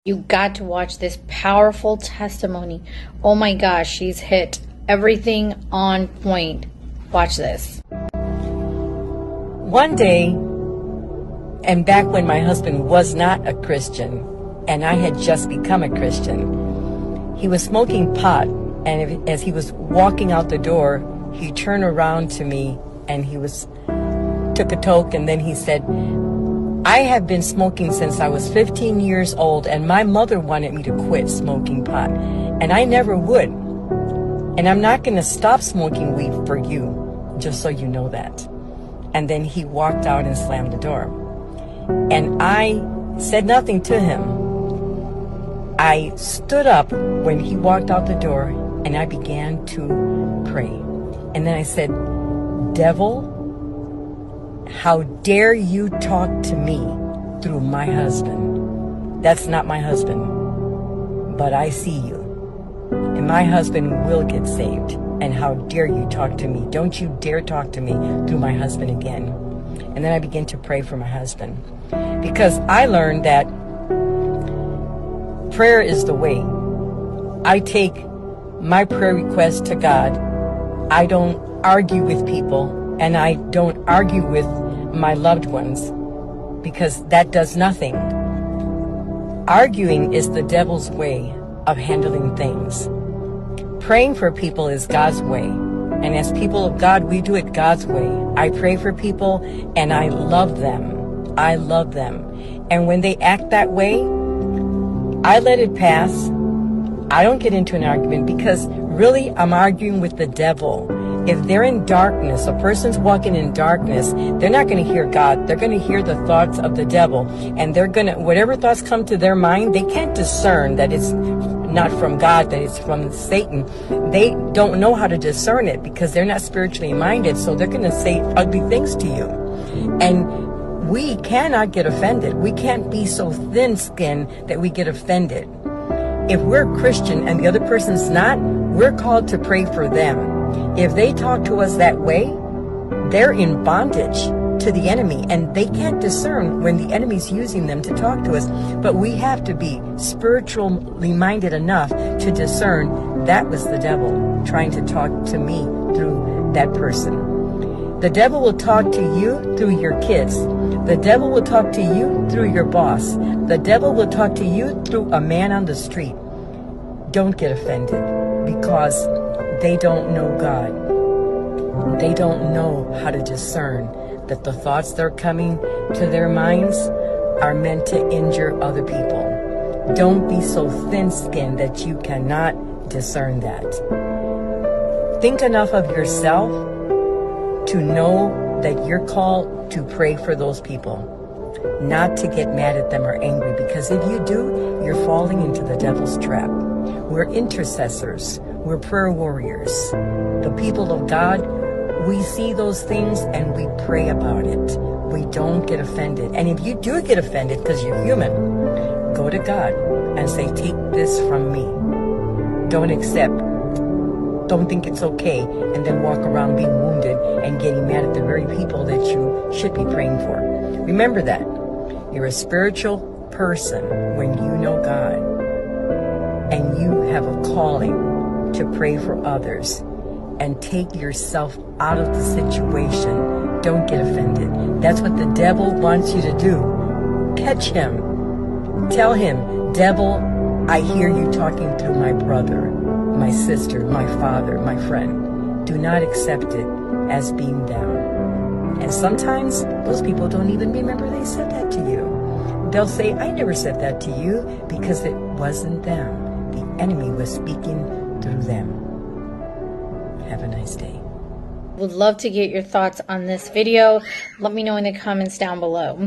You got to watch this powerful testimony. Oh my gosh, she's hit everything on point. Watch this. One day, and back when my husband was not a Christian, and I had just become a Christian, he was smoking pot, and as he was walking out the door, he turned around to me and took a toke, and then he said, "I have been smoking since I was 15 years old, and my mother wanted me to quit smoking pot, and I never would. And I'm not going to stop smoking weed for you, just so you know that." And then he walked out and slammed the door. And I said nothing to him. I stood up when he walked out the door, and I began to pray. And then I said, "Devil, how dare you talk to me through my husband? That's not my husband, but I see you. And my husband will get saved. And how dare you talk to me? Don't you dare talk to me through my husband again." And then I began to pray for my husband, because I learned that prayer is the way. I take my prayer request to God. I don't argue with people, and I don't argue with my loved ones, because that does nothing. Arguing is the devil's way of handling things. Praying for people is God's way. And as people of God, we do it God's way. I pray for people and I love them. I love them. And when they act that way, I let it pass. I don't get into an argument, because really I'm arguing with the devil. If they're in darkness, a person's walking in darkness, they're not going to hear God. They're going to hear the thoughts of the devil. And they're going to, whatever thoughts come to their mind, they can't discern that it's not from God, that it's from Satan. They don't know how to discern it, because they're not spiritually minded. So they're going to say ugly things to you. And we cannot get offended. We can't be so thin-skinned that we get offended. If we're Christian and the other person's not, we're called to pray for them. If they talk to us that way, they're in bondage to the enemy, and they can't discern when the enemy's using them to talk to us. But we have to be spiritually minded enough to discern that was the devil trying to talk to me through that person. The devil will talk to you through your kids. The devil will talk to you through your boss. The devil will talk to you through a man on the street. Don't get offended, because they don't know God. They don't know how to discern that the thoughts that are coming to their minds are meant to injure other people. Don't be so thin-skinned that you cannot discern that. Think enough of yourself to know that you're called to pray for those people, not to get mad at them or angry, because if you do, you're falling into the devil's trap. We're intercessors. We're prayer warriors. The people of God, we see those things and we pray about it. We don't get offended. And if you do get offended, because you're human, go to God and say, "Take this from me." Don't accept. Don't think it's okay, and then walk around being wounded and getting mad at the very people that you should be praying for. Remember that. You're a spiritual person when you know God, and you have a calling to pray for others and take yourself out of the situation. Don't get offended. That's what the devil wants you to do. Catch him. Tell him, "Devil, I hear you talking through my brother, my sister, my father, my friend. Do not accept it as being them." And sometimes those people don't even remember they said that to you. They'll say, "I never said that to you," because it wasn't them. The enemy was speaking through them. Have a nice day. Would love to get your thoughts on this video. Let me know in the comments down below.